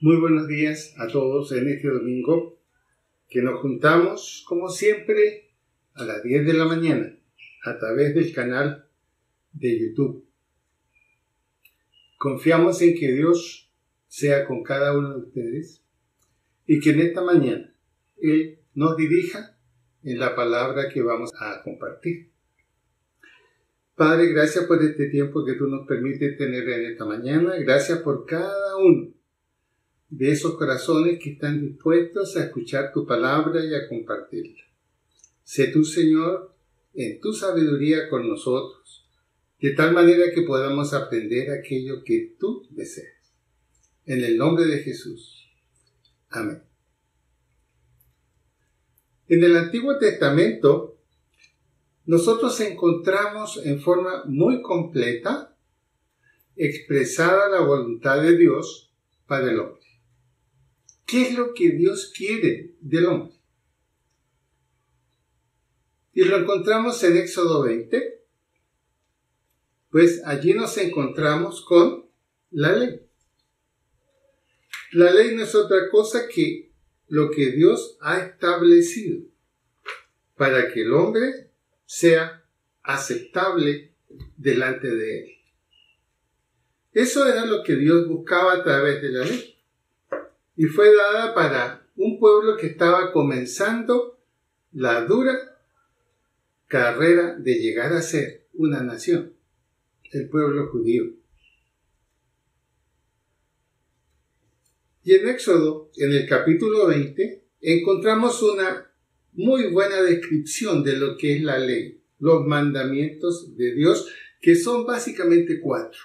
Muy buenos días a todos en este domingo que nos juntamos como siempre a las 10 de la mañana a través del canal de YouTube. Confiamos en que Dios sea con cada uno de ustedes y que en esta mañana Él nos dirija en la palabra que vamos a compartir. Padre, gracias por este tiempo que tú nos permites tener en esta mañana. Gracias por cada uno de esos corazones que están dispuestos a escuchar tu palabra y a compartirla. Sé tú, Señor, en tu sabiduría con nosotros, de tal manera que podamos aprender aquello que tú deseas. En el nombre de Jesús. Amén. En el Antiguo Testamento, nosotros encontramos en forma muy completa expresada la voluntad de Dios para el hombre. ¿Qué es lo que Dios quiere del hombre? Y lo encontramos en Éxodo 20. Pues allí nos encontramos con la ley. La ley no es otra cosa que lo que Dios ha establecido para que el hombre sea aceptable delante de él. Eso era lo que Dios buscaba a través de la ley. Y fue dada para un pueblo que estaba comenzando la dura carrera de llegar a ser una nación, el pueblo judío. Y en Éxodo, en el capítulo 20, encontramos una muy buena descripción de lo que es la ley, los mandamientos de Dios, que son básicamente 4.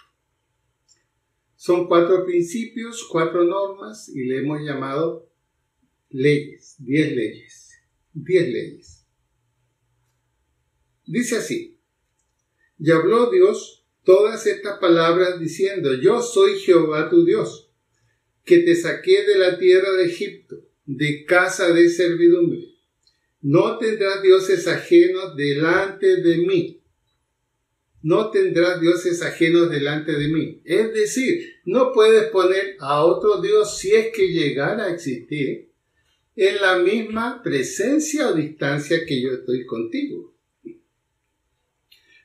Son 4 principios, 4 normas, y le hemos llamado leyes, 10 leyes. 10 leyes. Dice así: y habló Dios todas estas palabras diciendo: yo soy Jehová tu Dios, que te saqué de la tierra de Egipto, de casa de servidumbre. No tendrás dioses ajenos delante de mí. No tendrás dioses ajenos delante de mí. Es decir, no puedes poner a otro Dios, si es que llegara a existir, en la misma presencia o distancia que yo estoy contigo.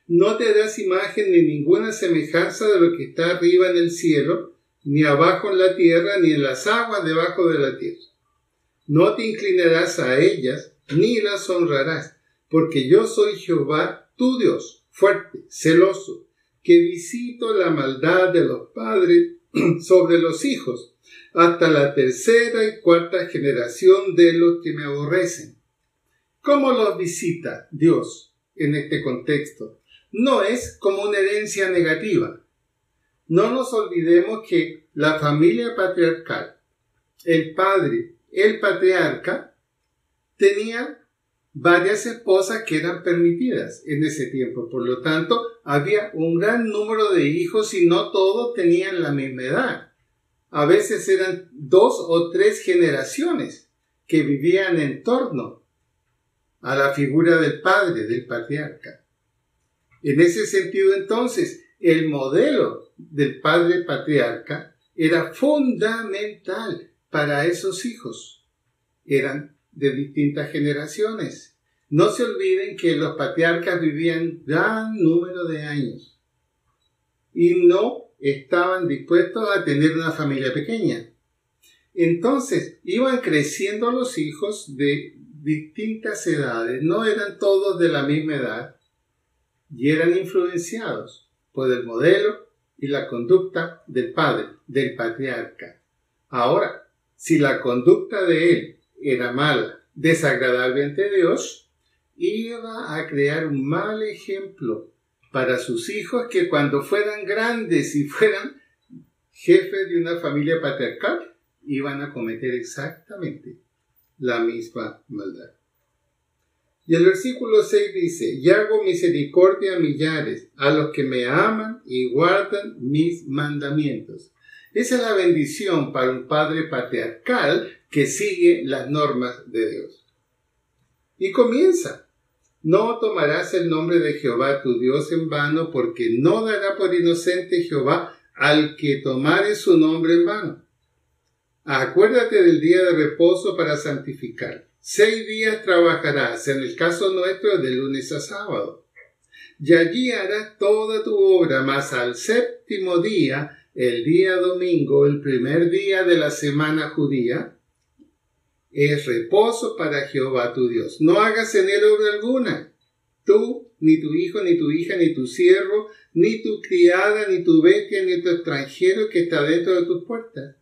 No te harás imagen ni ninguna semejanza de lo que está arriba en el cielo, ni abajo en la tierra, ni en las aguas debajo de la tierra. No te inclinarás a ellas, ni las honrarás, porque yo soy Jehová tu Dios, fuerte, celoso, que visito la maldad de los padres sobre los hijos, hasta la 3ª y 4ª generación de los que me aborrecen. ¿Cómo los visita Dios en este contexto? No es como una herencia negativa. No nos olvidemos que la familia patriarcal, el padre, el patriarca, tenía varias esposas que eran permitidas en ese tiempo. Por lo tanto, había un gran número de hijos y no todos tenían la misma edad. A veces eran 2 o 3 generaciones que vivían en torno a la figura del padre, del patriarca. En ese sentido, entonces, el modelo del padre patriarca era fundamental para esos hijos. Eran de distintas generaciones. No se olviden que los patriarcas vivían gran número de años y no estaban dispuestos a tener una familia pequeña. Entonces, iban creciendo los hijos de distintas edades, no eran todos de la misma edad y eran influenciados por el modelo y la conducta del padre, del patriarca. Ahora, si la conducta de él era mala, desagradable ante Dios, iba a crear un mal ejemplo para sus hijos, que cuando fueran grandes y fueran jefes de una familia patriarcal, iban a cometer exactamente la misma maldad. Y el versículo 6 dice: y hago misericordia a millares, a los que me aman y guardan mis mandamientos. Esa es la bendición para un padre patriarcal que sigue las normas de Dios. Y comienza: no tomarás el nombre de Jehová tu Dios en vano, porque no dará por inocente Jehová al que tomare su nombre en vano. Acuérdate del día de reposo para santificarlo. 6 días trabajarás, en el caso nuestro, de lunes a sábado. Y allí harás toda tu obra, mas al 7º día, el día domingo, el primer día de la semana judía, es reposo para Jehová tu Dios. No hagas en él obra alguna. Tú, ni tu hijo, ni tu hija, ni tu siervo, ni tu criada, ni tu bestia, ni tu extranjero que está dentro de tus puertas.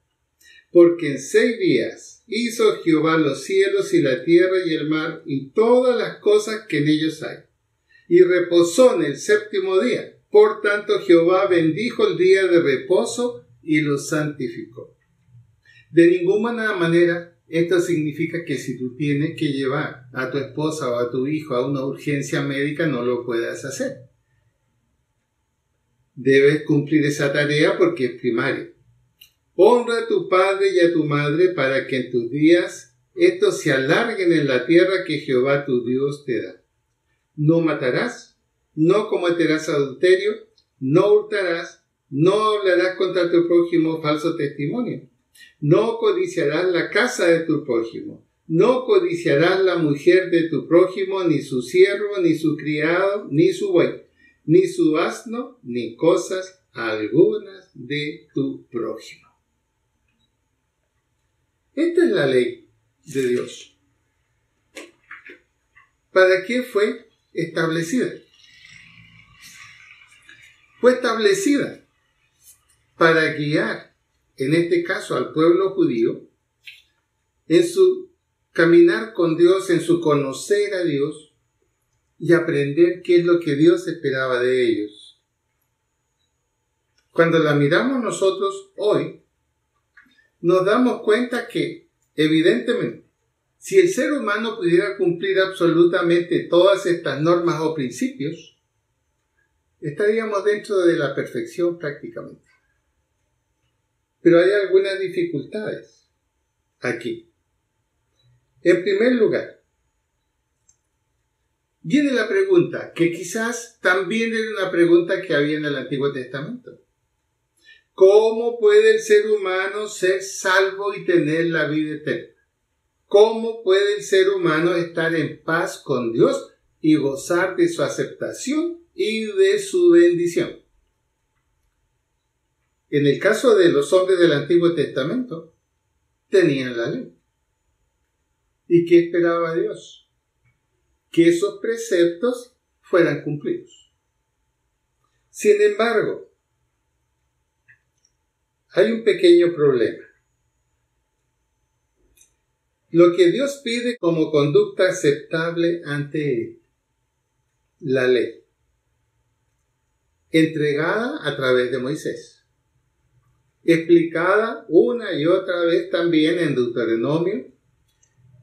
Porque en 6 días hizo Jehová los cielos y la tierra y el mar y todas las cosas que en ellos hay. Y reposó en el 7º día. Por tanto, Jehová bendijo el día de reposo y lo santificó. De ninguna manera esto significa que si tú tienes que llevar a tu esposa o a tu hijo a una urgencia médica, no lo puedas hacer. Debes cumplir esa tarea porque es primaria. Honra a tu padre y a tu madre para que en tus días estos se alarguen en la tierra que Jehová tu Dios te da. No matarás, no cometerás adulterio, no hurtarás, no hablarás contra tu prójimo falso testimonio, no codiciarás la casa de tu prójimo, no codiciarás la mujer de tu prójimo, ni su siervo, ni su criado, ni su buey, ni su asno, ni cosas algunas de tu prójimo. Esta es la ley de Dios. ¿Para qué fue establecida? Fue establecida para guiar, en este caso al pueblo judío, en su caminar con Dios, en su conocer a Dios y aprender qué es lo que Dios esperaba de ellos. Cuando la miramos nosotros hoy, nos damos cuenta que, evidentemente, si el ser humano pudiera cumplir absolutamente todas estas normas o principios, estaríamos dentro de la perfección prácticamente. Pero hay algunas dificultades aquí. En primer lugar, viene la pregunta, que quizás también era una pregunta que había en el Antiguo Testamento. ¿Cómo puede el ser humano ser salvo y tener la vida eterna? ¿Cómo puede el ser humano estar en paz con Dios y gozar de su aceptación y de su bendición? En el caso de los hombres del Antiguo Testamento, tenían la ley. ¿Y qué esperaba Dios? Que esos preceptos fueran cumplidos. Sin embargo, hay un pequeño problema. Lo que Dios pide como conducta aceptable ante Él, la ley, entregada a través de Moisés, explicada una y otra vez también en Deuteronomio,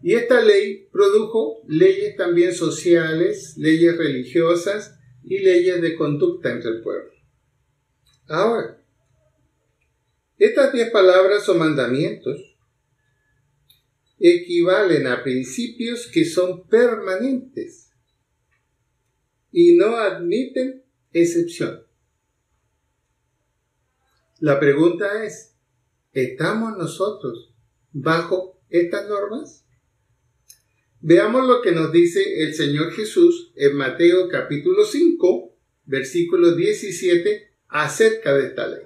y esta ley produjo leyes también sociales, leyes religiosas y leyes de conducta entre el pueblo. Ahora, estas 10 palabras o mandamientos equivalen a principios que son permanentes y no admiten excepción. La pregunta es, ¿estamos nosotros bajo estas normas? Veamos lo que nos dice el Señor Jesús en Mateo capítulo 5, versículo 17, acerca de esta ley.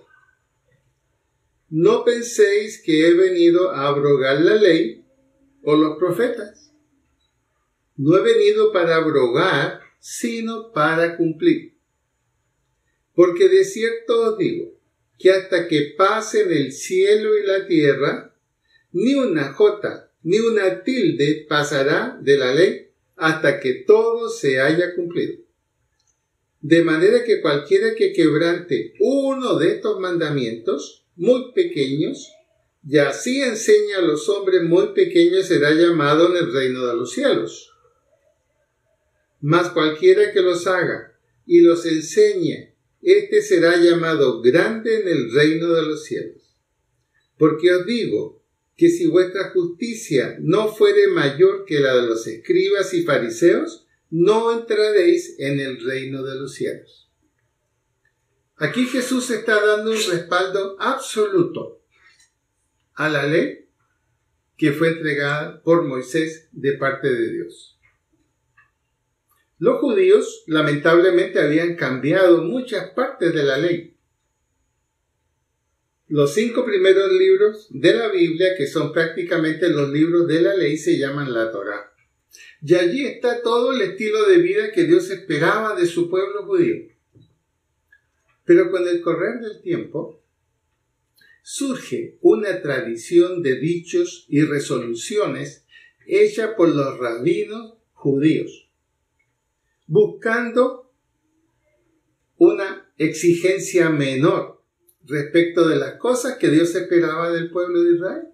No penséis que he venido a abrogar la ley o los profetas. No he venido para abrogar, sino para cumplir. Porque de cierto os digo, que hasta que pasen el cielo y la tierra, ni una jota, ni una tilde pasará de la ley hasta que todo se haya cumplido. De manera que cualquiera que quebrante uno de estos mandamientos, muy pequeños, y así enseña a los hombres muy pequeños, será llamado en el reino de los cielos. Mas cualquiera que los haga y los enseñe, éste será llamado grande en el reino de los cielos. Porque os digo que si vuestra justicia no fuere mayor que la de los escribas y fariseos, no entraréis en el reino de los cielos. Aquí Jesús está dando un respaldo absoluto a la ley que fue entregada por Moisés de parte de Dios. Los judíos lamentablemente habían cambiado muchas partes de la ley. Los 5 primeros libros de la Biblia, que son prácticamente los libros de la ley, se llaman la Torá. Y allí está todo el estilo de vida que Dios esperaba de su pueblo judío. Pero con el correr del tiempo, surge una tradición de dichos y resoluciones hecha por los rabinos judíos, buscando una exigencia menor respecto de las cosas que Dios esperaba del pueblo de Israel.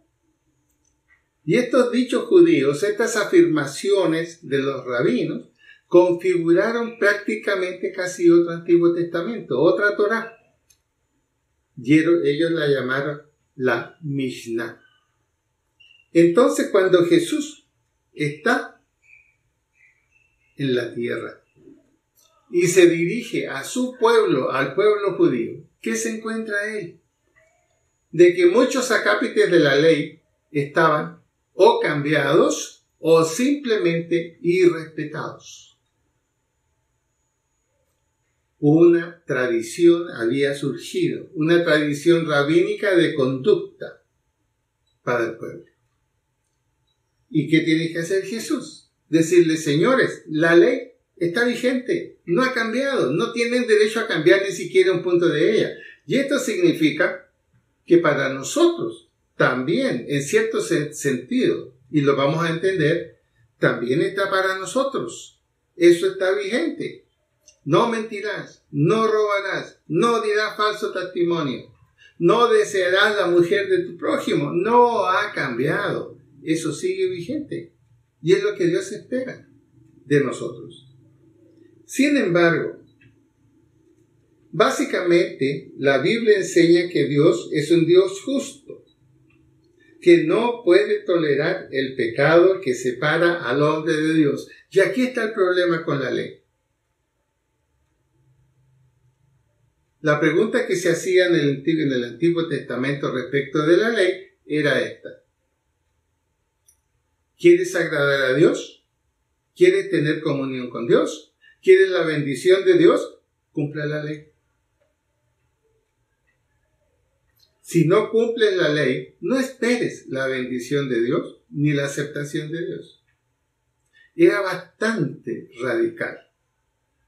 Y estos dichos judíos, estas afirmaciones de los rabinos, configuraron prácticamente casi otro Antiguo Testamento, otra Torá. Y ellos la llamaron la Mishnah. Entonces, cuando Jesús está en la tierra y se dirige a su pueblo, al pueblo judío, ¿qué se encuentra él? De que muchos acápites de la ley estaban o cambiados o simplemente irrespetados. Una tradición había surgido, una tradición rabínica de conducta para el pueblo. ¿Y qué tiene que hacer Jesús? Decirle, señores, la ley está vigente, no ha cambiado, no tienen derecho a cambiar ni siquiera un punto de ella. Y esto significa que para nosotros también, en cierto sentido, y lo vamos a entender, también está para nosotros. Eso está vigente. No mentirás, no robarás, no dirás falso testimonio, no desearás la mujer de tu prójimo. No ha cambiado. Eso sigue vigente. Y es lo que Dios espera de nosotros. Sin embargo, básicamente la Biblia enseña que Dios es un Dios justo, que no puede tolerar el pecado que separa al hombre de Dios. Y aquí está el problema con la ley. La pregunta que se hacía en el Antiguo Testamento respecto de la ley era esta. ¿Quieres agradar a Dios? ¿Quieres tener comunión con Dios? ¿Quieres la bendición de Dios? Cumple la ley. Si no cumples la ley, no esperes la bendición de Dios ni la aceptación de Dios. Era bastante radical.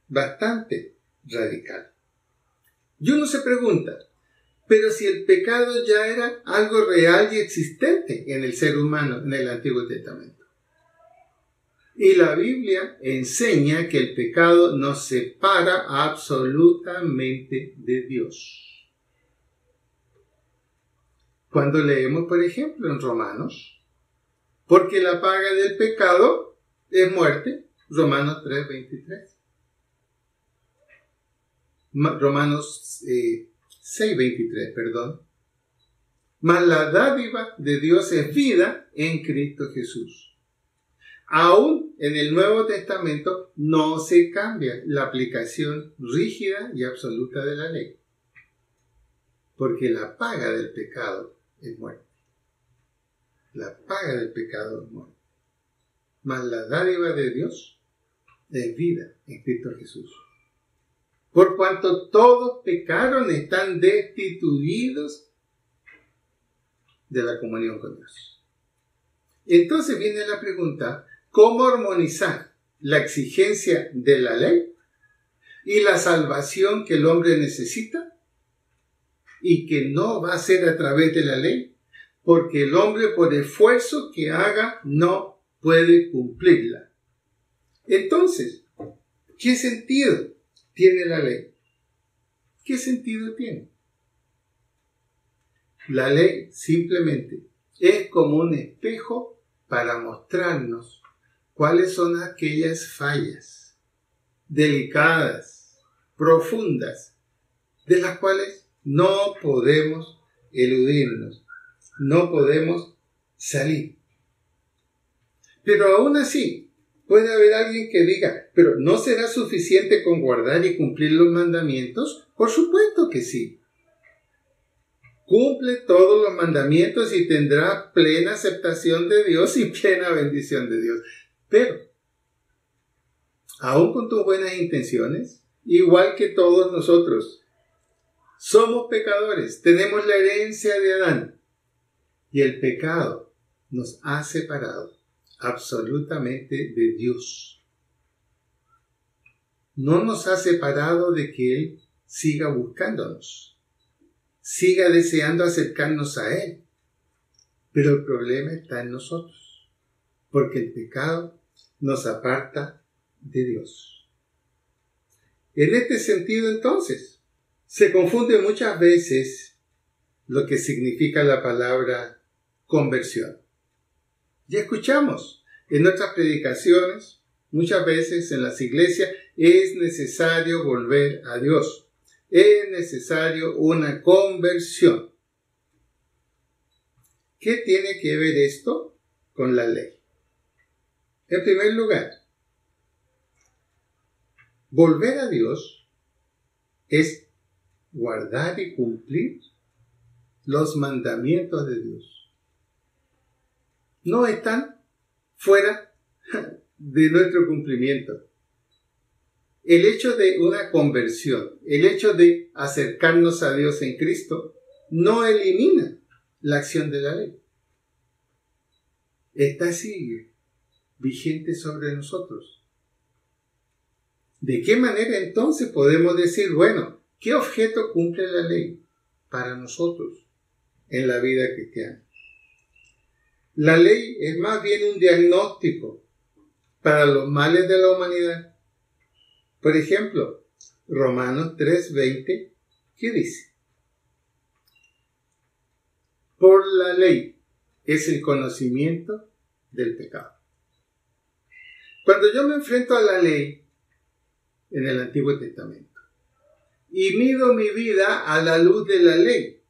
Bastante radical. Y uno se pregunta, pero si el pecado ya era algo real y existente en el ser humano en el Antiguo Testamento. Y la Biblia enseña que el pecado nos separa absolutamente de Dios. Cuando leemos, por ejemplo, en Romanos, porque la paga del pecado es muerte, Romanos 3:23. Romanos 6:23, perdón. Mas la dádiva de Dios es vida en Cristo Jesús. Aún en el Nuevo Testamento no se cambia la aplicación rígida y absoluta de la ley. Porque la paga del pecado es muerte. La paga del pecado es muerte. Mas la dádiva de Dios es vida en Cristo Jesús. Por cuanto todos pecaron, están destituidos de la comunión con Dios. Entonces viene la pregunta, ¿cómo armonizar la exigencia de la ley y la salvación que el hombre necesita? Y que no va a ser a través de la ley, porque el hombre por esfuerzo que haga no puede cumplirla. Entonces, ¿qué sentido tiene la ley? ¿Qué sentido tiene? La ley simplemente es como un espejo para mostrarnos cuáles son aquellas fallas delicadas, profundas, de las cuales no podemos eludirnos, no podemos salir. Pero aún así, puede haber alguien que diga, ¿pero no será suficiente con guardar y cumplir los mandamientos? Por supuesto que sí. cumple todos los mandamientos y tendrá plena aceptación de Dios y plena bendición de Dios. Pero, aún con tus buenas intenciones, igual que todos nosotros, somos pecadores, tenemos la herencia de Adán y el pecado nos ha separado absolutamente de Dios. No nos ha separado de que Él siga buscándonos, siga deseando acercarnos a Él. Pero el problema está en nosotros, porque el pecado nos aparta de Dios. En este sentido, entonces, se confunde muchas veces lo que significa la palabra conversión. Ya escuchamos en nuestras predicaciones, muchas veces en las iglesias, es necesario volver a Dios. Es necesario una conversión. ¿Qué tiene que ver esto con la ley? En primer lugar, volver a Dios es guardar y cumplir los mandamientos de Dios. No están fuera de nuestro cumplimiento. El hecho de una conversión, el hecho de acercarnos a Dios en Cristo, no elimina la acción de la ley. Esta sigue vigente sobre nosotros. ¿De qué manera entonces podemos decir, bueno, qué objeto cumple la ley para nosotros en la vida cristiana? La ley es más bien un diagnóstico para los males de la humanidad. Por ejemplo, Romanos 3:20, ¿qué dice? Por la ley es el conocimiento del pecado. Cuando yo me enfrento a la ley en el Antiguo Testamento y mido mi vida a la luz de la ley,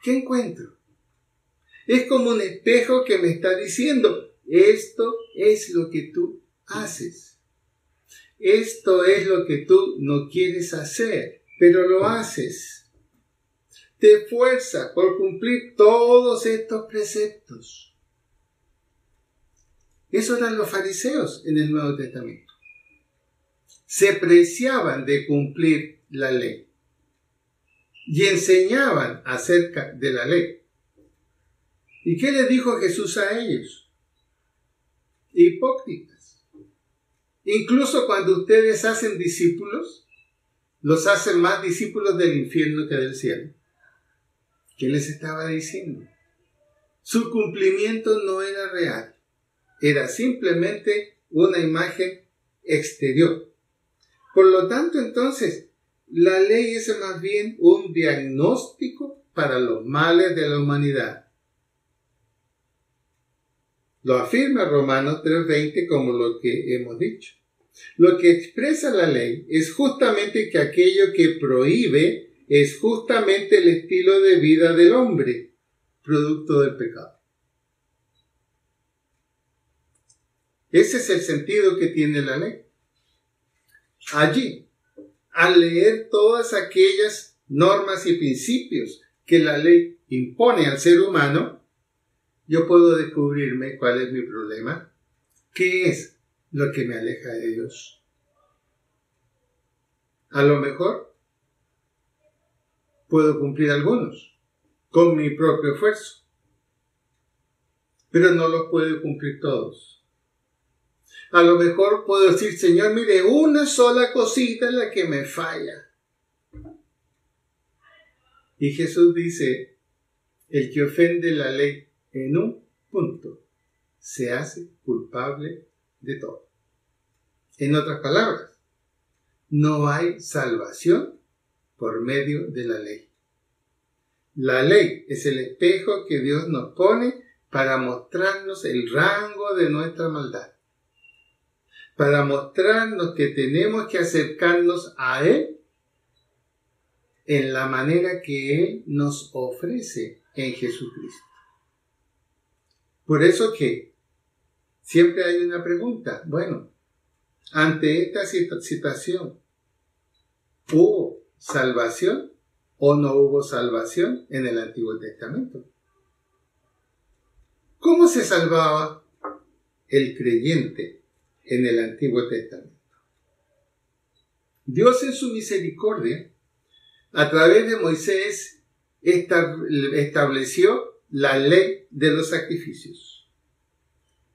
¿qué encuentro? Es como un espejo que me está diciendo, esto es lo que tú haces. Esto es lo que tú no quieres hacer, pero lo haces. Te esfuerzas por cumplir todos estos preceptos. Eso eran los fariseos en el Nuevo Testamento. Se preciaban de cumplir la ley y enseñaban acerca de la ley. ¿Y qué les dijo Jesús a ellos? Hipócritas. Incluso cuando ustedes hacen discípulos, los hacen más discípulos del infierno que del cielo. ¿Qué les estaba diciendo? Su cumplimiento no era real. Era simplemente una imagen exterior. Por lo tanto, entonces, la ley es más bien un diagnóstico para los males de la humanidad. Lo afirma Romanos 3:20 como lo que hemos dicho. Lo que expresa la ley es justamente que aquello que prohíbe es justamente el estilo de vida del hombre, producto del pecado. Ese es el sentido que tiene la ley. Allí, al leer todas aquellas normas y principios que la ley impone al ser humano, yo puedo descubrirme cuál es mi problema, qué es lo que me aleja de Dios. A lo mejor puedo cumplir algunos con mi propio esfuerzo, pero no los puedo cumplir todos. A lo mejor puedo decir, Señor, mire, una sola cosita es la que me falla. Y Jesús dice, el que ofende la ley en un punto se hace culpable de todo. En otras palabras, no hay salvación por medio de la ley. La ley es el espejo que Dios nos pone para mostrarnos el rango de nuestra maldad, para mostrarnos que tenemos que acercarnos a Él en la manera que Él nos ofrece en Jesucristo. Por eso que siempre hay una pregunta. Bueno, ante esta situación, ¿hubo salvación ¿O no hubo salvación en el Antiguo Testamento? ¿Cómo se salvaba el creyente en el Antiguo Testamento? Dios en su misericordia, a través de Moisés, estableció la ley de los sacrificios.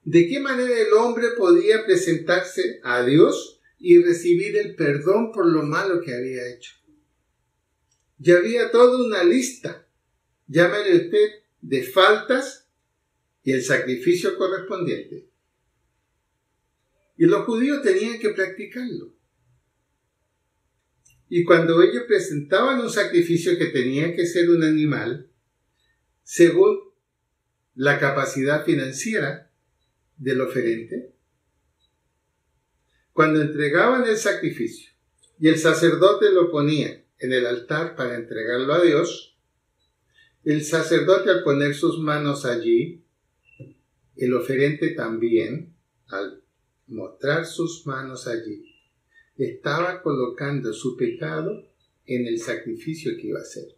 ¿De qué manera el hombre podía presentarse a Dios y recibir el perdón por lo malo que había hecho? Ya había toda una lista, llámale usted, de faltas y el sacrificio correspondiente. Y los judíos tenían que practicarlo. Y cuando ellos presentaban un sacrificio que tenía que ser un animal, según la capacidad financiera del oferente, cuando entregaban el sacrificio y el sacerdote lo ponía en el altar para entregarlo a Dios, el sacerdote al poner sus manos allí, el oferente también, al mostrar sus manos allí, estaba colocando su pecado en el sacrificio que iba a hacer.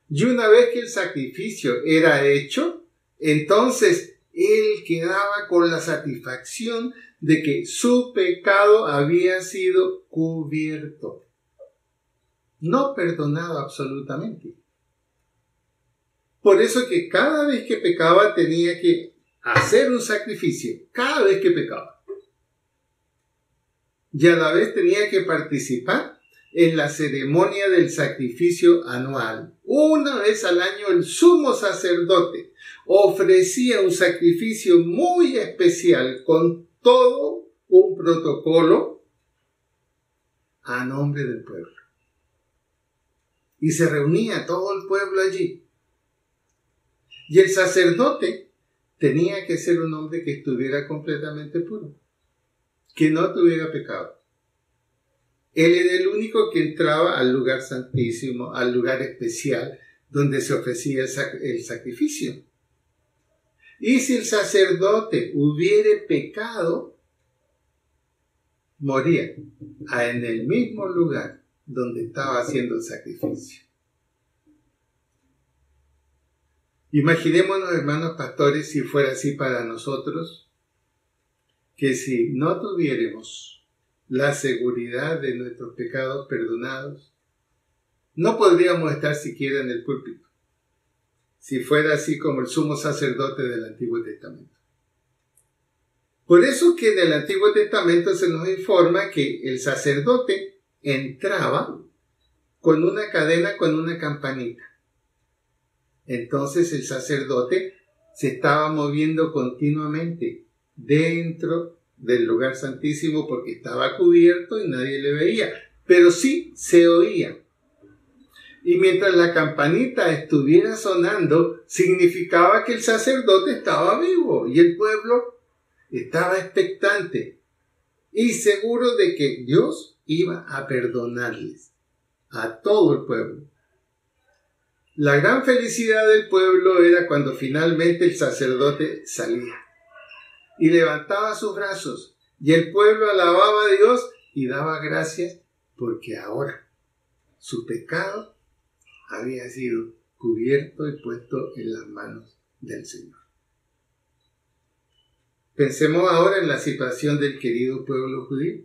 Y una vez que el sacrificio era hecho, entonces él quedaba con la satisfacción de que su pecado había sido cubierto, no perdonado absolutamente. Por eso que cada vez que pecaba tenía que hacer un sacrificio, cada vez que pecaba. Y a la vez tenía que participar en la ceremonia del sacrificio anual. Una vez al año el sumo sacerdote ofrecía un sacrificio muy especial con todo un protocolo a nombre del pueblo. Y se reunía todo el pueblo allí. Y el sacerdote tenía que ser un hombre que estuviera completamente puro, que no tuviera pecado. Él era el único que entraba al lugar santísimo, al lugar especial donde se ofrecía el sacrificio. Y si el sacerdote hubiere pecado, moría en el mismo lugar donde estaba haciendo el sacrificio. Imaginémonos, hermanos pastores, si fuera así para nosotros, que si no tuviéramos la seguridad de nuestros pecados perdonados, no podríamos estar siquiera en el púlpito, si fuera así como el sumo sacerdote del Antiguo Testamento. Por eso que en el Antiguo Testamento se nos informa que el sacerdote entraba con una cadena, con una campanita. Entonces el sacerdote se estaba moviendo continuamente dentro del lugar santísimo porque estaba cubierto y nadie le veía, pero sí se oía. Y mientras la campanita estuviera sonando, significaba que el sacerdote estaba vivo y el pueblo estaba expectante y seguro de que Dios iba a perdonarles a todo el pueblo. La gran felicidad del pueblo era cuando finalmente el sacerdote salía y levantaba sus brazos y el pueblo alababa a Dios y daba gracias porque ahora su pecado había sido cubierto y puesto en las manos del Señor. Pensemos ahora en la situación del querido pueblo judío.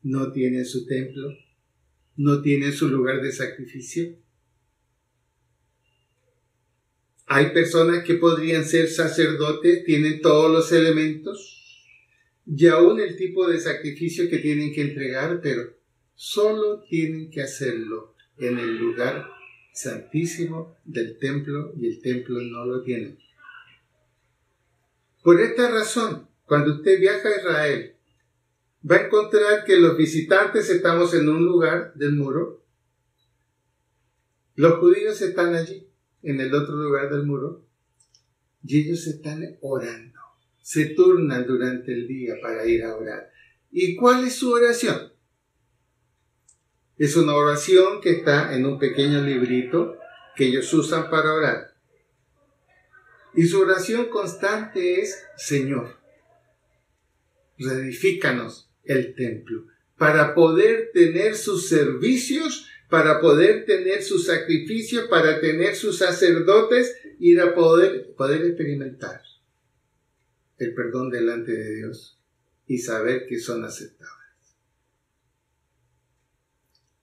No tiene su templo, no tiene su lugar de sacrificio. Hay personas que podrían ser sacerdotes, tienen todos los elementos y aún el tipo de sacrificio que tienen que entregar, pero solo tienen que hacerlo en el lugar santísimo del templo y el templo no lo tienen. Por esta razón, cuando usted viaja a Israel, va a encontrar que los visitantes estamos en un lugar del muro, los judíos están allí, en el otro lugar del muro, y ellos están orando, se turnan durante el día para ir a orar. ¿Y cuál es su oración? Es una oración que está en un pequeño librito que ellos usan para orar. Y su oración constante es: Señor, reedifícanos el templo para poder tener sus servicios, para poder tener sus sacrificios, para tener sus sacerdotes y para poder experimentar el perdón delante de Dios y saber que son aceptables.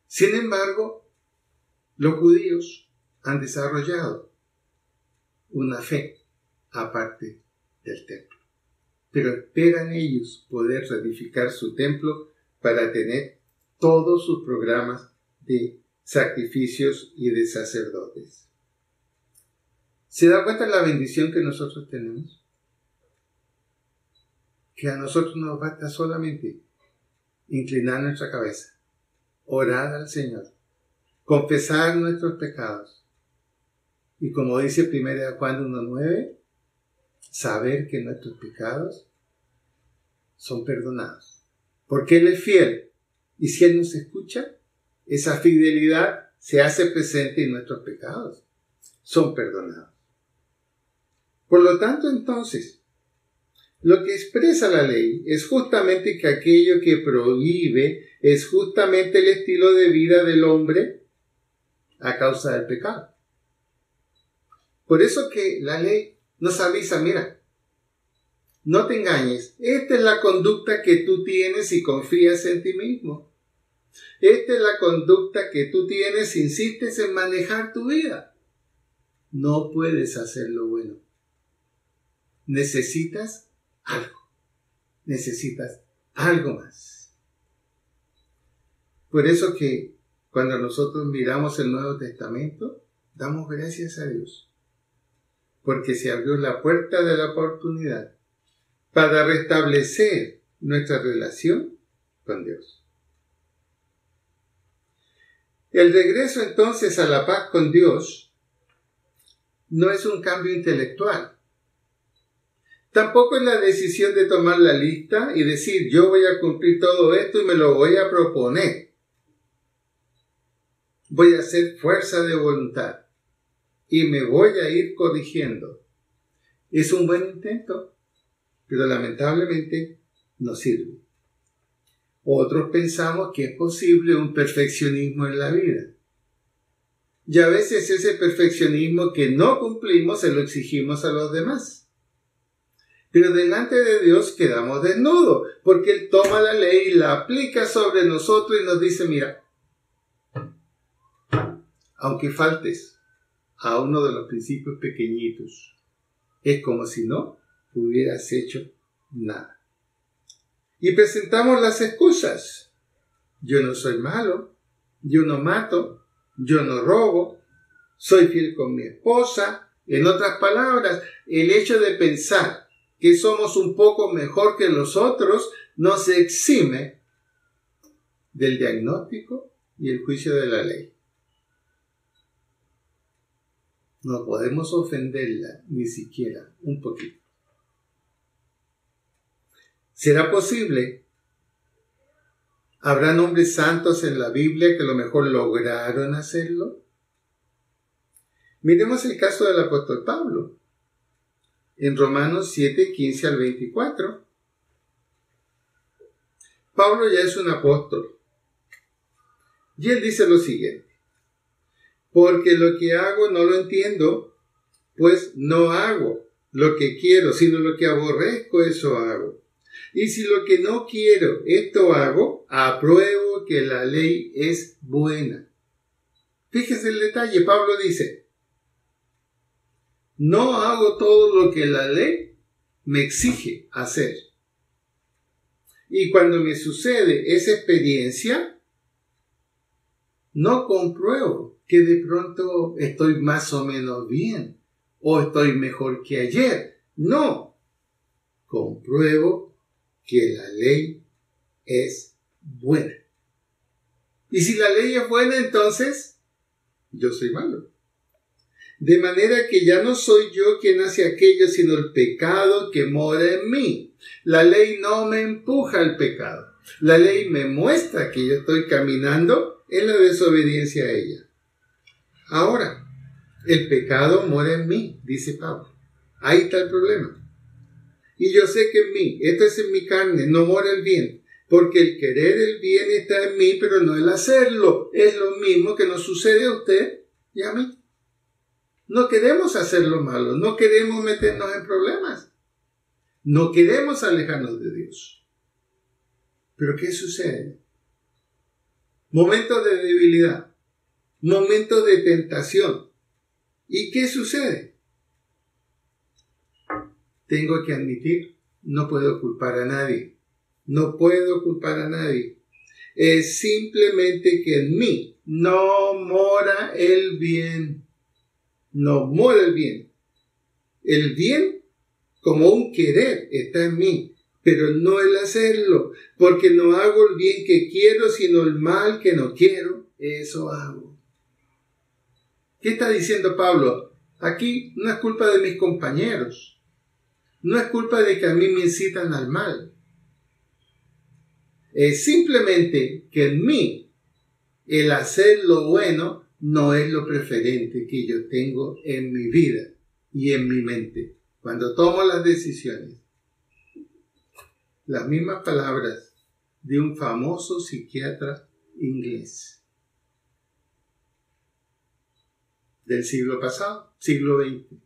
Sin embargo, los judíos han desarrollado una fe aparte del templo, pero esperan ellos poder reedificar su templo para tener todos sus programas de sacrificios y de sacerdotes. ¿Se da cuenta de la bendición que nosotros tenemos? Que a nosotros nos basta solamente inclinar nuestra cabeza, orar al Señor, confesar nuestros pecados y, como dice 1 Juan 1:9, saber que nuestros pecados son perdonados, porque Él es fiel, y si Él nos escucha, esa fidelidad se hace presente y nuestros pecados son perdonados. Por lo tanto, entonces, lo que expresa la ley es justamente que aquello que prohíbe es justamente el estilo de vida del hombre a causa del pecado. Por eso que la ley nos avisa, mira, no te engañes, esta es la conducta que tú tienes si confías en ti mismo. Esta es la conducta que tú tienes si insistes en manejar tu vida. No puedes hacer lo bueno. Necesitas algo más. Por eso que cuando nosotros miramos el Nuevo Testamento, damos gracias a Dios, porque se abrió la puerta de la oportunidad para restablecer nuestra relación con Dios. El regreso entonces a la paz con Dios no es un cambio intelectual. Tampoco es la decisión de tomar la lista y decir, yo voy a cumplir todo esto y me lo voy a proponer. Voy a hacer fuerza de voluntad y me voy a ir corrigiendo. Es un buen intento, pero lamentablemente no sirve. Otros pensamos que es posible un perfeccionismo en la vida. Y a veces ese perfeccionismo que no cumplimos se lo exigimos a los demás. Pero delante de Dios quedamos desnudos, porque Él toma la ley y la aplica sobre nosotros y nos dice, mira, aunque faltes a uno de los principios pequeñitos, es como si no hubieras hecho nada. Y presentamos las excusas. Yo no soy malo, yo no mato, yo no robo, soy fiel con mi esposa. En otras palabras, el hecho de pensar que somos un poco mejor que los otros nos exime del diagnóstico y el juicio de la ley. No podemos ofenderla ni siquiera un poquito. ¿Será posible? ¿Habrán hombres santos en la Biblia que a lo mejor lograron hacerlo? Miremos el caso del apóstol Pablo. En Romanos 7, 15 al 24. Pablo ya es un apóstol. Y él dice lo siguiente. Porque lo que hago no lo entiendo, pues no hago lo que quiero, sino lo que aborrezco, eso hago. Y si lo que no quiero, esto hago, apruebo que la ley es buena. Fíjese el detalle, Pablo dice, no hago todo lo que la ley me exige hacer. Y cuando me sucede esa experiencia, no compruebo que de pronto estoy más o menos bien o estoy mejor que ayer. No, compruebo que la ley es buena. Y si la ley es buena, entonces yo soy malo. De manera que ya no soy yo quien hace aquello, sino el pecado que mora en mí. La ley no me empuja al pecado. La ley me muestra que yo estoy caminando en la desobediencia a ella. Ahora, el pecado mora en mí, dice Pablo. Ahí está el problema. Y yo sé que en mí, esto es en mi carne, no mora el bien. Porque el querer el bien está en mí, pero no el hacerlo. Es lo mismo que nos sucede a usted y a mí. No queremos hacer lo malo, no queremos meternos en problemas. No queremos alejarnos de Dios. Pero ¿qué sucede? Momentos de debilidad, momentos de tentación. ¿Y qué sucede? Tengo que admitir, no puedo culpar a nadie. No puedo culpar a nadie. Es simplemente que en mí no mora el bien. No mora el bien. El bien, como un querer, está en mí, pero no el hacerlo, porque no hago el bien que quiero, sino el mal que no quiero. Eso hago. ¿Qué está diciendo Pablo? Aquí no es culpa de mis compañeros. No es culpa de que a mí me incitan al mal. Es simplemente que en mí el hacer lo bueno no es lo preferente que yo tengo en mi vida y en mi mente. Cuando tomo las decisiones, las mismas palabras de un famoso psiquiatra inglés del siglo pasado, siglo XX.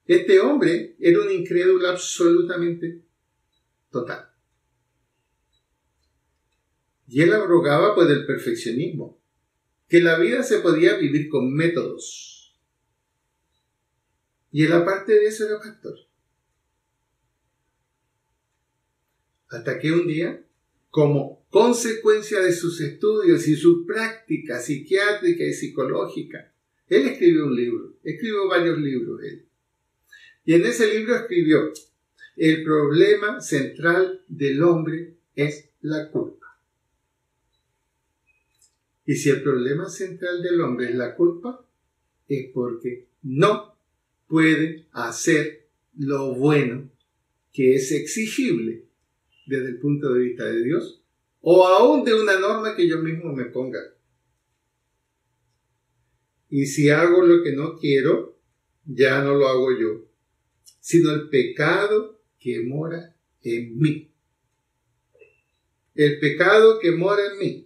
Este hombre era un incrédulo absolutamente total. Y él abrogaba pues del perfeccionismo, que la vida se podía vivir con métodos. Y él aparte de eso era pastor. Hasta que un día, como consecuencia de sus estudios y su práctica psiquiátrica y psicológica, él escribió un libro, escribió varios libros él. Y en ese libro escribió: el problema central del hombre es la culpa. Y si el problema central del hombre es la culpa, es porque no puede hacer lo bueno que es exigible desde el punto de vista de Dios, o aún de una norma que yo mismo me ponga. Y si hago lo que no quiero, ya no lo hago yo, sino el pecado que mora en mí. El pecado que mora en mí.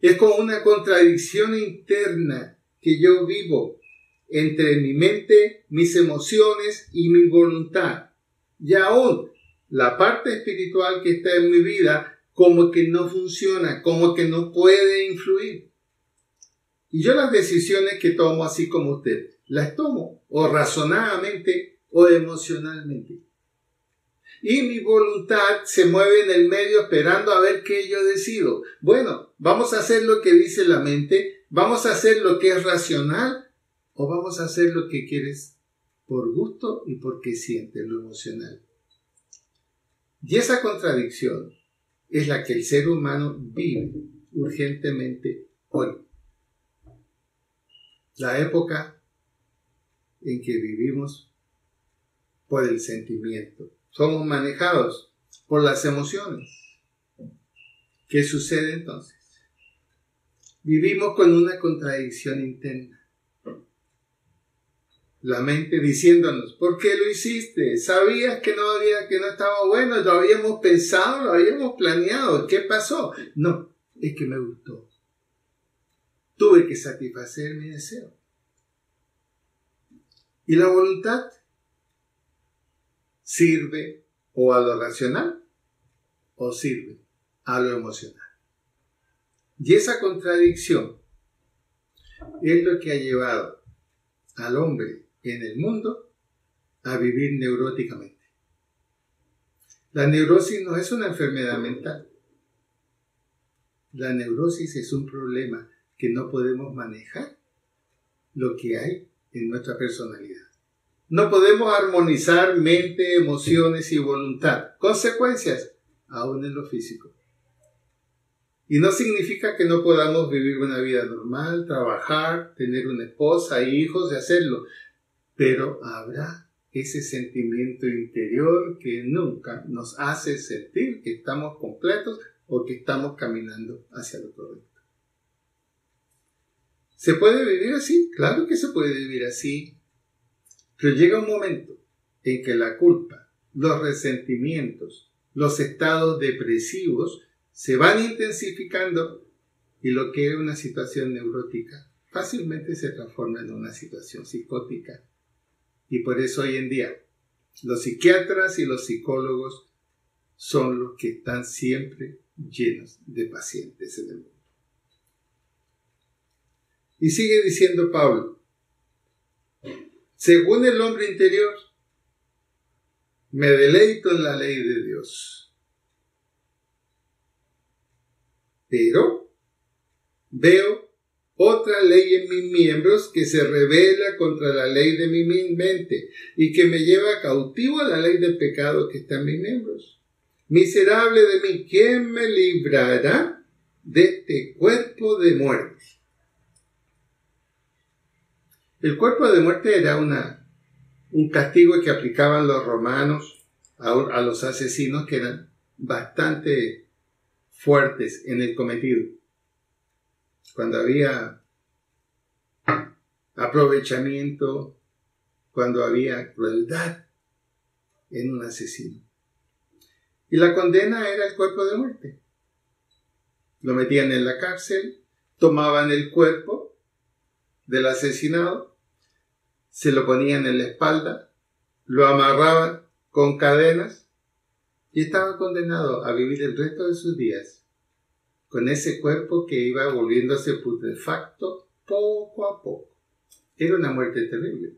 Es como una contradicción interna que yo vivo entre mi mente, mis emociones y mi voluntad. Y aún la parte espiritual que está en mi vida como que no funciona, como que no puede influir. Y yo las decisiones que tomo, así como usted, las tomo o razonadamente o emocionalmente. Y mi voluntad se mueve en el medio esperando a ver qué yo decido. Bueno, ¿vamos a hacer lo que dice la mente? ¿Vamos a hacer lo que es racional? ¿O vamos a hacer lo que quieres por gusto y porque sientes lo emocional? Y esa contradicción es la que el ser humano vive urgentemente hoy. La época en que vivimos por el sentimiento. Somos manejados por las emociones. ¿Qué sucede entonces? Vivimos con una contradicción interna. La mente diciéndonos: ¿por qué lo hiciste? ¿Sabías que no estaba bueno? ¿Lo habíamos pensado? ¿Lo habíamos planeado? ¿Qué pasó? No, es que me gustó. Tuve que satisfacer mi deseo. ¿Y la voluntad? ¿Sirve o a lo racional o sirve a lo emocional? Y esa contradicción es lo que ha llevado al hombre en el mundo a vivir neuróticamente. La neurosis no es una enfermedad mental. La neurosis es un problema que no podemos manejar lo que hay en nuestra personalidad. No podemos armonizar mente, emociones y voluntad. Consecuencias, aún en lo físico. Y no significa que no podamos vivir una vida normal, trabajar, tener una esposa, hijos y hacerlo. Pero habrá ese sentimiento interior que nunca nos hace sentir que estamos completos o que estamos caminando hacia lo correcto. ¿Se puede vivir así? Claro que se puede vivir así. Pero llega un momento en que la culpa, los resentimientos los estados depresivos se van intensificando y lo que era una situación neurótica fácilmente se transforma en una situación psicótica. Y por eso hoy en día los psiquiatras y los psicólogos son los que están siempre llenos de pacientes en el mundo. Y sigue diciendo Pablo, según el hombre interior, me deleito en la ley de Dios. Pero veo otra ley en mis miembros que se rebela contra la ley de mi mente y que me lleva cautivo a la ley del pecado que está en mis miembros. Miserable de mí, ¿quién me librará de este cuerpo de muerte? El cuerpo de muerte era un castigo que aplicaban los romanos a los asesinos, que eran bastante fuertes en el cometido. Cuando había aprovechamiento, cuando había crueldad en un asesino. Y la condena era el cuerpo de muerte. Lo metían en la cárcel, tomaban el cuerpo del asesinado, se lo ponían en la espalda, lo amarraban con cadenas y estaba condenado a vivir el resto de sus días con ese cuerpo que iba volviéndose putrefacto poco a poco. Era una muerte terrible.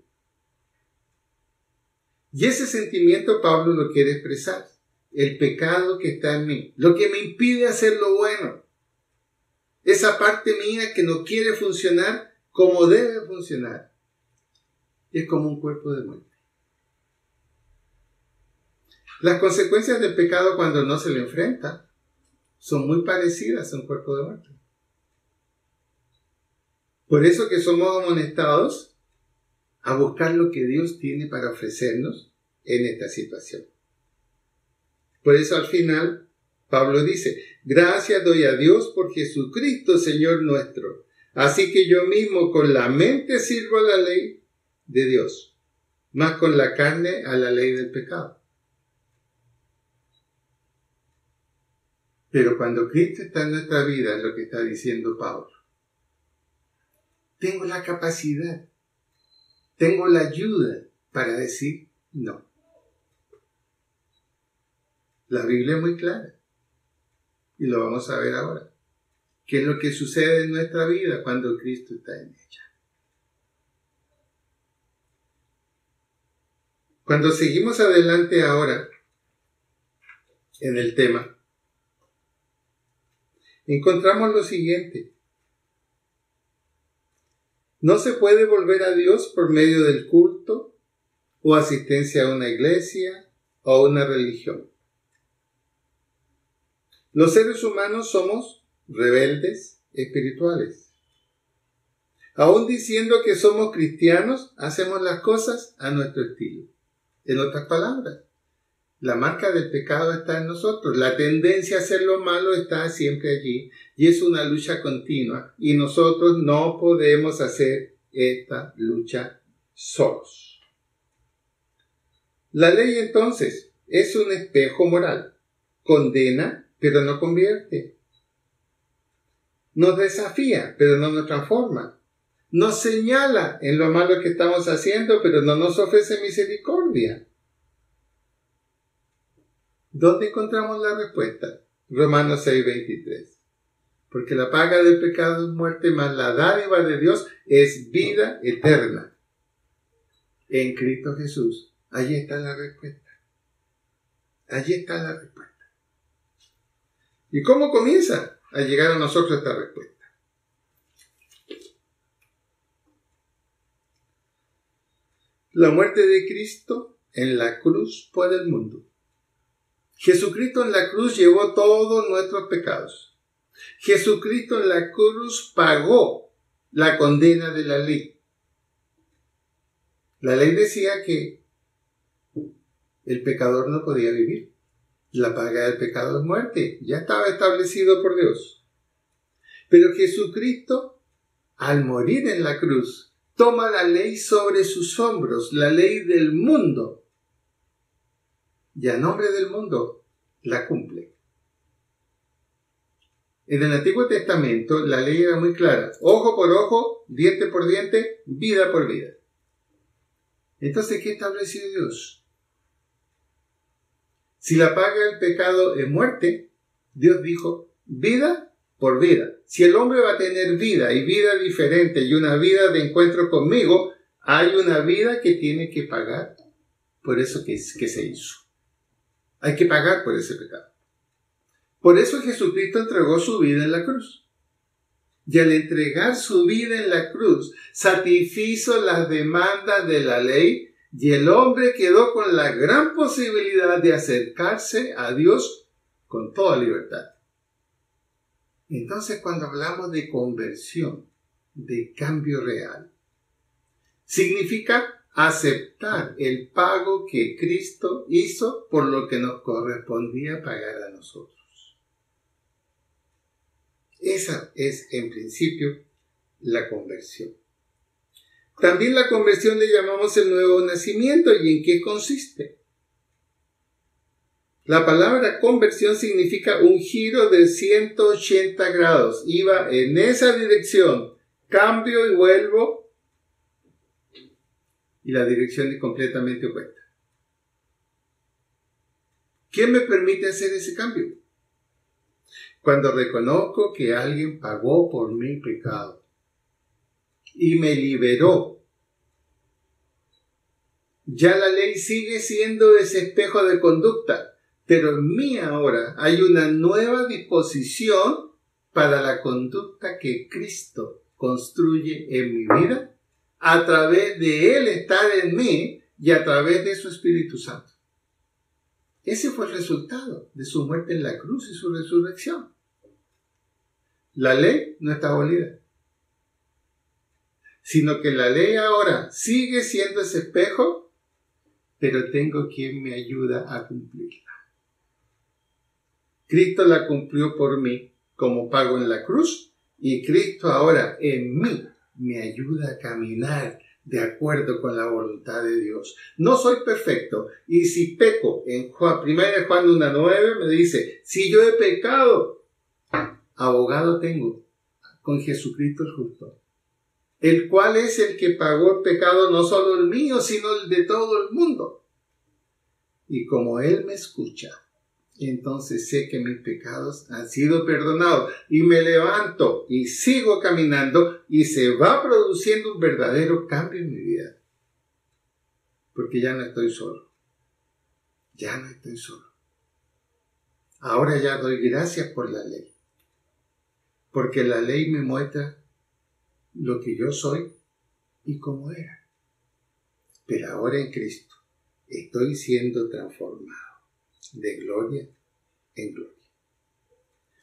Y ese sentimiento Pablo lo quiere expresar. El pecado que está en mí, lo que me impide hacer lo bueno. Esa parte mía que no quiere funcionar como debe funcionar. Es como un cuerpo de muerte. Las consecuencias del pecado cuando no se le enfrenta son muy parecidas a un cuerpo de muerte. Por eso que somos amonestados a buscar lo que Dios tiene para ofrecernos en esta situación. Por eso al final Pablo dice, gracias doy a Dios por Jesucristo Señor nuestro. Así que yo mismo con la mente sirvo a la ley de Dios, más con la carne a la ley del pecado. Pero cuando Cristo está en nuestra vida, es lo que está diciendo Pablo. Tengo la capacidad, tengo la ayuda para decir no. La Biblia es muy clara. Y lo vamos a ver ahora. ¿Qué es lo que sucede en nuestra vida cuando Cristo está en ella? Cuando seguimos adelante ahora en el tema, encontramos lo siguiente. No se puede volver a Dios por medio del culto o asistencia a una iglesia o a una religión. Los seres humanos somos rebeldes espirituales. Aún diciendo que somos cristianos, hacemos las cosas a nuestro estilo. En otras palabras, la marca del pecado está en nosotros. La tendencia a hacer lo malo está siempre allí y es una lucha continua y nosotros no podemos hacer esta lucha solos. La ley entonces es un espejo moral. Condena, pero no convierte. Nos desafía, pero no nos transforma. Nos señala en lo malo que estamos haciendo, pero no nos ofrece misericordia. ¿Dónde encontramos la respuesta? Romanos 6:23. Porque la paga del pecado es muerte, mas la dádiva de Dios es vida eterna. En Cristo Jesús. Allí está la respuesta. Allí está la respuesta. ¿Y cómo comienza a llegar a nosotros esta respuesta? La muerte de Cristo en la cruz por el mundo. Jesucristo en la cruz llevó todos nuestros pecados. Jesucristo en la cruz pagó la condena de la ley. La ley decía que el pecador no podía vivir. La paga del pecado es muerte. Ya estaba establecido por Dios. Pero Jesucristo, al morir en la cruz, toma la ley sobre sus hombros, la ley del mundo. Y a nombre del mundo la cumple. En el Antiguo Testamento la ley era muy clara: ojo por ojo, diente por diente, vida por vida. Entonces, ¿qué estableció Dios? Si la paga del pecado es muerte, Dios dijo vida por vida. Si el hombre va a tener vida y vida diferente y una vida de encuentro conmigo, hay una vida que tiene que pagar por eso que se hizo. Hay que pagar por ese pecado. Por eso Jesucristo entregó su vida en la cruz. Y al entregar su vida en la cruz, satisfizo las demandas de la ley y el hombre quedó con la gran posibilidad de acercarse a Dios con toda libertad. Entonces, cuando hablamos de conversión, de cambio real, significa aceptar el pago que Cristo hizo por lo que nos correspondía pagar a nosotros. Esa es, en principio, la conversión. También la conversión le llamamos el nuevo nacimiento. ¿Y en qué consiste? La palabra conversión significa un giro de 180 grados. Iba en esa dirección, cambio y vuelvo, y la dirección es completamente opuesta. ¿Qué me permite hacer ese cambio? Cuando reconozco que alguien pagó por mi pecado y me liberó. Ya la ley sigue siendo ese espejo de conducta, pero en mí ahora hay una nueva disposición para la conducta que Cristo construye en mi vida a través de Él estar en mí y a través de su Espíritu Santo. Ese fue el resultado de su muerte en la cruz y su resurrección. La ley no está abolida, sino que la ley ahora sigue siendo ese espejo, pero tengo quien me ayuda a cumplirla. Cristo la cumplió por mí como pago en la cruz, y Cristo ahora en mí me ayuda a caminar de acuerdo con la voluntad de Dios. No soy perfecto, y si peco, en 1 Juan 1:9 me dice, si yo he pecado, abogado tengo con Jesucristo el justo, el cual es el que pagó el pecado, no solo el mío, sino el de todo el mundo. Y como Él me escucha, entonces sé que mis pecados han sido perdonados, y me levanto y sigo caminando, y se va produciendo un verdadero cambio en mi vida. Porque ya no estoy solo. Ya no estoy solo. Ahora ya doy gracias por la ley. Porque la ley me muestra lo que yo soy y cómo era. Pero ahora en Cristo estoy siendo transformado de gloria en gloria.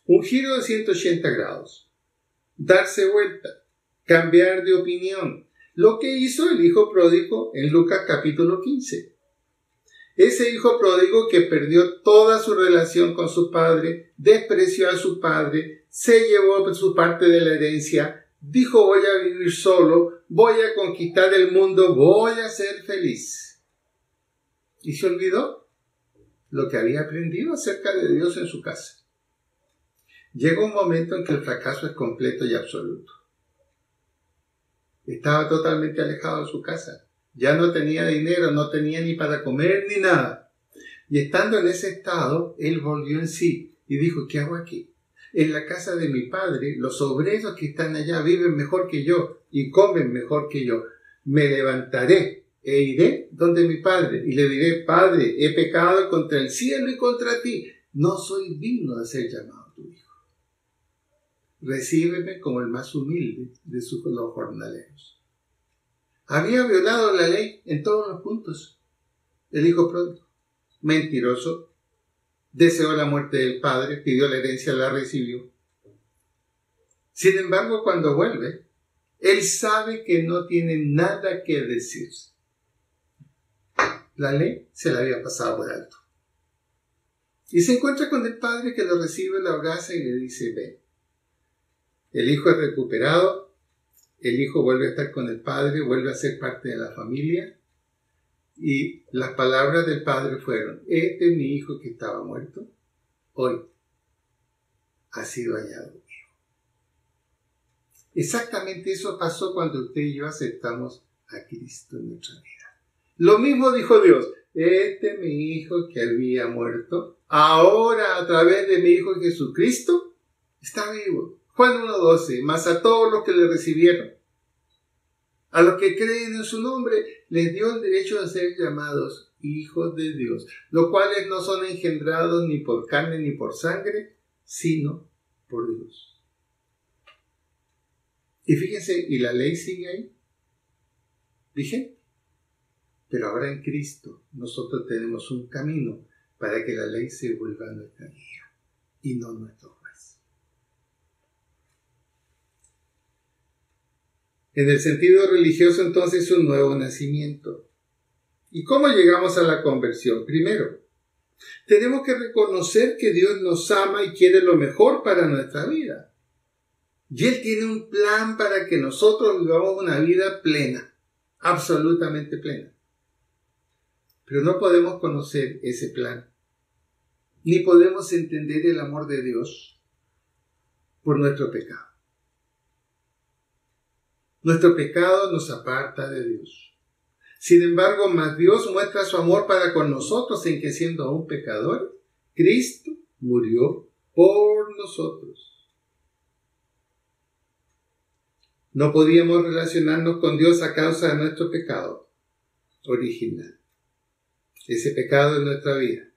Un giro de 180 grados. Darse vuelta. Cambiar de opinión. Lo que hizo el hijo pródigo en Lucas capítulo 15. Ese hijo pródigo que perdió toda su relación con su padre, despreció a su padre, se llevó su parte de la herencia, dijo voy a vivir solo, voy a conquistar el mundo, voy a ser feliz. Y se olvidó lo que había aprendido acerca de Dios en su casa. Llega un momento en que el fracaso es completo y absoluto. Estaba totalmente alejado de su casa. Ya no tenía dinero, no tenía ni para comer ni nada. Y estando en ese estado, él volvió en sí y dijo, ¿qué hago aquí? En la casa de mi padre, los obreros que están allá viven mejor que yo y comen mejor que yo. Me levantaré e iré donde mi padre y le diré, Padre, he pecado contra el cielo y contra ti. No soy digno de ser llamado tu hijo. Recíbeme como el más humilde de los jornaleros. Había violado la ley en todos los puntos. El hijo pródigo, mentiroso, deseó la muerte del padre, pidió la herencia, la recibió. Sin embargo, cuando vuelve, él sabe que no tiene nada que decir. La ley se la había pasado por alto. Y se encuentra con el padre que lo recibe, lo abraza y le dice, ven. El hijo es recuperado. El hijo vuelve a estar con el padre, vuelve a ser parte de la familia. Y las palabras del padre fueron, este es mi hijo que estaba muerto hoy ha sido hallado vivo. Exactamente eso pasó cuando usted y yo aceptamos a Cristo en nuestra vida. Lo mismo dijo Dios: este mi hijo que había muerto, ahora a través de mi hijo Jesucristo está vivo. Juan 1:12, mas a todos los que le recibieron, a los que creen en su nombre, les dio el derecho a ser llamados hijos de Dios, los cuales no son engendrados ni por carne ni por sangre, sino por Dios. Y fíjense, y la ley sigue ahí, vigente. Pero ahora en Cristo nosotros tenemos un camino para que la ley se vuelva nuestra guía y no nuestro juez. En el sentido religioso, entonces, un nuevo nacimiento. ¿Y cómo llegamos a la conversión? Primero, tenemos que reconocer que Dios nos ama y quiere lo mejor para nuestra vida. Y Él tiene un plan para que nosotros vivamos una vida plena, absolutamente plena. Pero no podemos conocer ese plan, ni podemos entender el amor de Dios por nuestro pecado. Nuestro pecado nos aparta de Dios. Sin embargo, más Dios muestra su amor para con nosotros en que, siendo aún pecadores, Cristo murió por nosotros. No podíamos relacionarnos con Dios a causa de nuestro pecado original. Ese pecado en nuestra vida.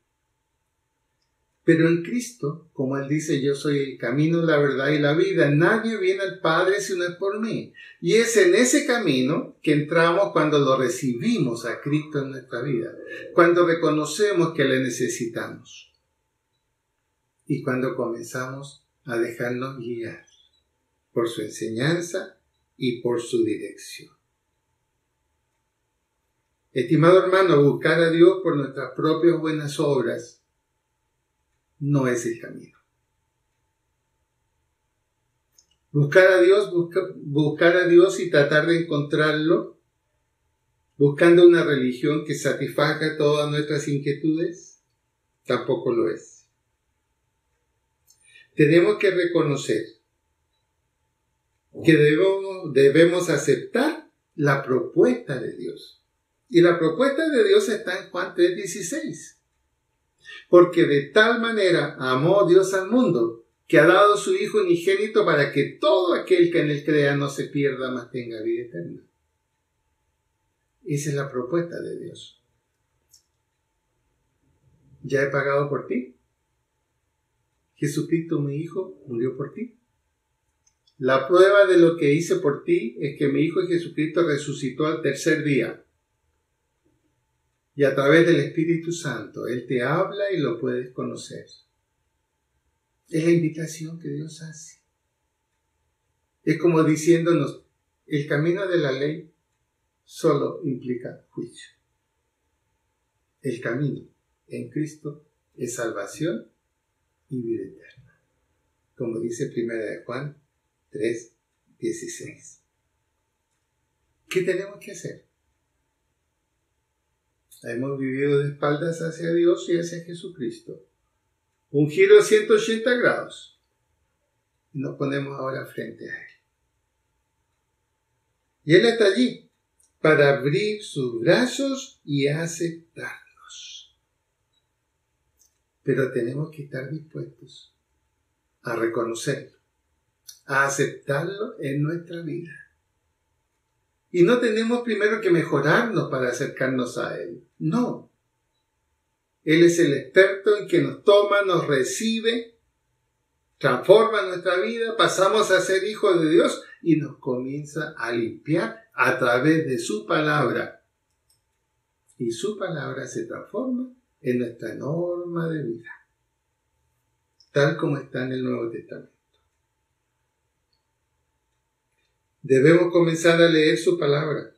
Pero en Cristo, como Él dice, yo soy el camino, la verdad y la vida. Nadie viene al Padre si no es por mí. Y es en ese camino que entramos cuando lo recibimos a Cristo en nuestra vida. Cuando reconocemos que le necesitamos. Y cuando comenzamos a dejarnos guiar por su enseñanza y por su dirección. Estimado hermano, buscar a Dios por nuestras propias buenas obras no es el camino. Buscar a Dios y tratar de encontrarlo, buscando una religión que satisfaga todas nuestras inquietudes, tampoco lo es. Tenemos que reconocer que debemos aceptar la propuesta de Dios. Y la propuesta de Dios está en Juan 3:16. Porque de tal manera amó Dios al mundo, que ha dado su Hijo unigénito para que todo aquel que en él crea no se pierda, mas tenga vida eterna. Esa es la propuesta de Dios. ¿Ya he pagado por ti? Jesucristo, mi Hijo, murió por ti. La prueba de lo que hice por ti es que mi Hijo Jesucristo resucitó al tercer día. Y a través del Espíritu Santo, Él te habla y lo puedes conocer. Es la invitación que Dios hace. Es como diciéndonos, el camino de la ley solo implica juicio. El camino en Cristo es salvación y vida eterna. Como dice 1 Juan 3:16. ¿Qué tenemos que hacer? Hemos vivido de espaldas hacia Dios y hacia Jesucristo. Un giro de 180 grados. Y nos ponemos ahora frente a Él. Y Él está allí para abrir sus brazos y aceptarnos. Pero tenemos que estar dispuestos a reconocerlo, a aceptarlo en nuestra vida. Y no tenemos primero que mejorarnos para acercarnos a Él. No. Él es el experto en que nos toma, nos recibe, transforma nuestra vida, pasamos a ser hijos de Dios y nos comienza a limpiar a través de su palabra. Y su palabra se transforma en nuestra norma de vida, tal como está en el Nuevo Testamento. Debemos comenzar a leer su palabra.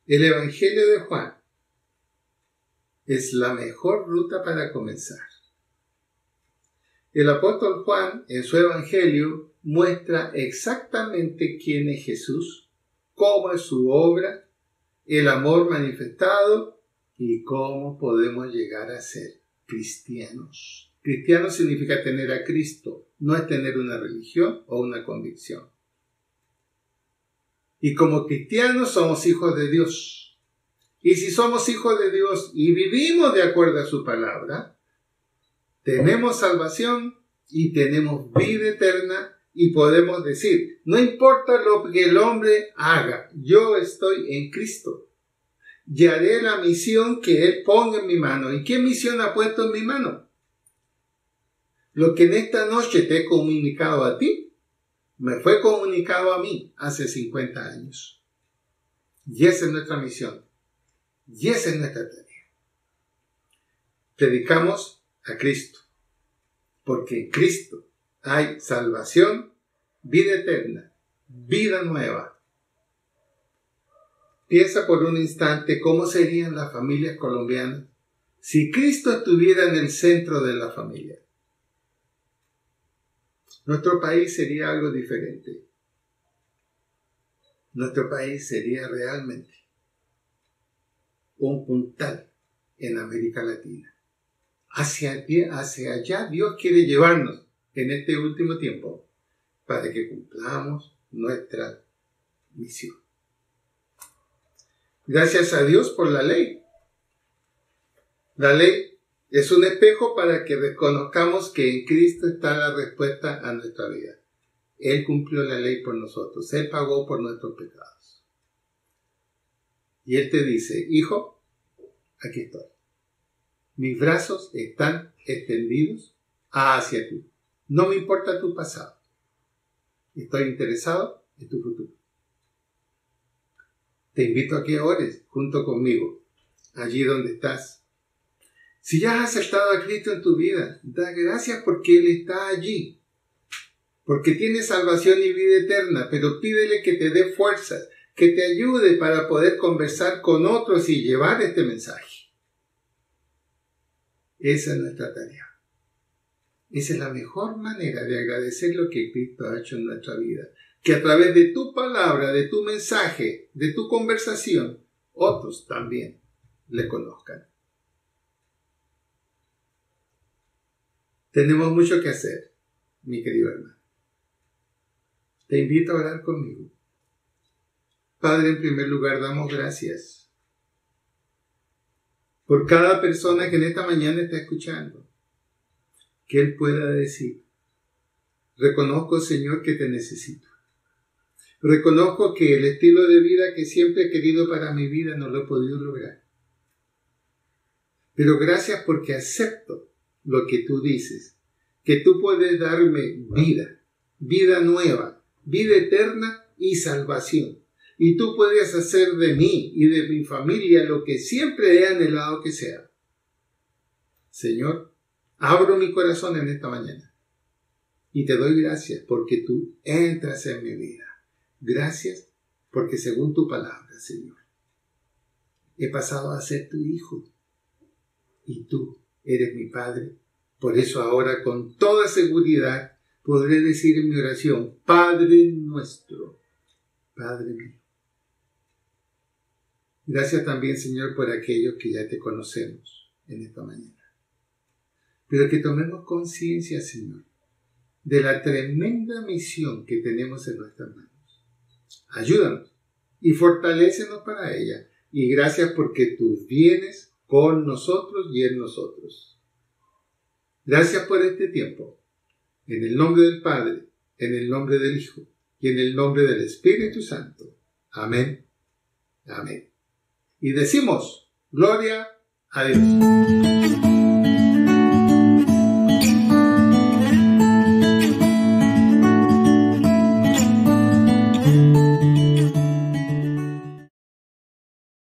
El Evangelio de Juan es la mejor ruta para comenzar. El apóstol Juan, en su Evangelio, muestra exactamente quién es Jesús, cómo es su obra, el amor manifestado y cómo podemos llegar a ser cristianos Cristiano significa tener a Cristo, no es tener una religión o una convicción. Y como cristianos somos hijos de Dios. Y si somos hijos de Dios y vivimos de acuerdo a su palabra, tenemos salvación y tenemos vida eterna y podemos decir, no importa lo que el hombre haga, yo estoy en Cristo y haré la misión que Él ponga en mi mano. ¿Y qué misión ha puesto en mi mano? Lo que en esta noche te he comunicado a ti, me fue comunicado a mí hace 50 años. Y esa es nuestra misión. Y esa es nuestra tarea. Predicamos a Cristo. Porque en Cristo hay salvación, vida eterna, vida nueva. Piensa por un instante cómo serían las familias colombianas si Cristo estuviera en el centro de la familia. Nuestro país sería algo diferente. Nuestro país sería realmente un puntal en América Latina. Hacia allá Dios quiere llevarnos en este último tiempo para que cumplamos nuestra misión. Gracias a Dios por la ley. La ley es un espejo para que reconozcamos que en Cristo está la respuesta a nuestra vida. Él cumplió la ley por nosotros. Él pagó por nuestros pecados. Y Él te dice, hijo, aquí estoy. Mis brazos están extendidos hacia ti. No me importa tu pasado. Estoy interesado en tu futuro. Te invito a que ores junto conmigo, allí donde estás. Si ya has aceptado a Cristo en tu vida, da gracias porque Él está allí. Porque tiene salvación y vida eterna, pero pídele que te dé fuerzas, que te ayude para poder conversar con otros y llevar este mensaje. Esa es nuestra tarea. Esa es la mejor manera de agradecer lo que Cristo ha hecho en nuestra vida. Que a través de tu palabra, de tu mensaje, de tu conversación, otros también le conozcan. Tenemos mucho que hacer, mi querido hermano. Te invito a orar conmigo. Padre, en primer lugar, damos gracias por cada persona que en esta mañana está escuchando. Que Él pueda decir, reconozco, Señor, que te necesito. Reconozco que el estilo de vida que siempre he querido para mi vida no lo he podido lograr. Pero gracias porque acepto lo que tú dices, que tú puedes darme vida, vida nueva, vida eterna y salvación. Y tú puedes hacer de mí y de mi familia lo que siempre he anhelado que sea. Señor, abro mi corazón en esta mañana y te doy gracias porque tú entras en mi vida. Gracias porque según tu palabra, Señor, he pasado a ser tu hijo y tú eres mi Padre. Por eso ahora con toda seguridad podré decir en mi oración, Padre nuestro, Padre mío. Gracias también, Señor, por aquellos que ya te conocemos en esta mañana. Pero que tomemos conciencia, Señor, de la tremenda misión que tenemos en nuestras manos. Ayúdanos y fortalécenos para ella. Y gracias porque tú vienes con nosotros y en nosotros. Gracias por este tiempo. En el nombre del Padre, en el nombre del Hijo y en el nombre del Espíritu Santo. Amén. Amén. Y decimos, gloria a Dios.